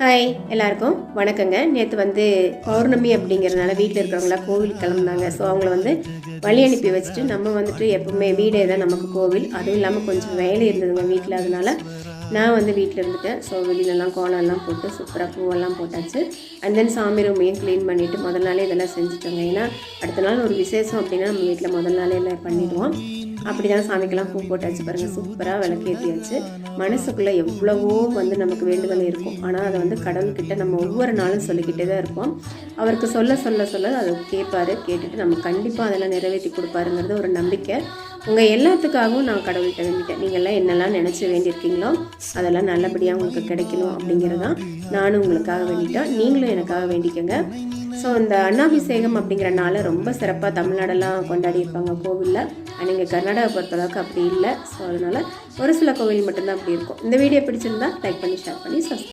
Hi எல்லாருக்கும் வணக்கங்க. நேற்று பௌர்ணமி அப்படிங்கிறதுனால வீட்டில் இருக்கிறவங்களாம் கோவில் கிளம்புனாங்க. ஸோ அவங்கள வழி அனுப்பி வச்சுட்டு நம்ம எப்பவுமே வீடே தான் நமக்கு கோவில். அதுவும் இல்லாமல் கொஞ்சம் வேலை இருந்ததுங்க வீட்டில். அதனால நான் வீட்டில் இருந்துட்டேன். ஸோ வெளியிலலாம் கோலம்லாம் போட்டு சூப்பராக பூவெல்லாம் போட்டாச்சு. அண்ட் தென் சாமி ரூமையும் க்ளீன் பண்ணிவிட்டு முதல் நாளே இதெல்லாம் செஞ்சுட்டோங்க. ஏன்னா அடுத்த நாள் ஒரு விசேஷம் அப்படின்னா நம்ம வீட்டில் முதல் நாளே எல்லாம் பண்ணிவிடுவோம். அப்படி தான் சாமிக்கெல்லாம் பூ போட்டாச்சு பாருங்கள். சூப்பராக விளக்கேற்றியாச்சு. மனசுக்குள்ளே எவ்வளவோ நமக்கு வேண்டுதல் இருக்கும். ஆனால் அதை கடவுள்கிட்ட நம்ம ஒவ்வொரு நாளும் சொல்லிக்கிட்டே தான் இருப்போம். அவருக்கு சொல்ல சொல்ல சொல்ல அதை கேட்பாரு. கேட்டுட்டு நம்ம கண்டிப்பாக அதெல்லாம் நிறைவேற்றி கொடுப்பாருங்கிறது ஒரு நம்பிக்கை. உங்கள் எல்லாத்துக்காகவும் நான் கடவுள்கிட்ட வேண்டிட்டேன். நீங்கள்லாம் என்னெல்லாம் நினச்சி வேண்டியிருக்கீங்களோ அதெல்லாம் நல்லபடியாக உங்களுக்கு கிடைக்கணும் அப்படிங்கிறதான் நானும் உங்களுக்காக வேண்டிட்டேன். நீங்களும் எனக்காக வேண்டிக்கங்க. ஸோ இந்த அன்னாபிஷேகம் அப்படிங்கிற நாளை ரொம்ப சிறப்பாக தமிழ்நாடெல்லாம் கொண்டாடி இருப்பாங்க கோவிலில். ஆனால் இங்கே கர்நாடகா பொறுத்தளவுக்கு அப்படி இல்லை. ஸோ அதனால் ஒரு சில கோவில் மட்டும்தான் அப்படி இருக்கும். இந்த வீடியோ பிடிச்சிருந்தா லைக் பண்ணி ஷேர் பண்ணி சப்ஸ்கிரைப்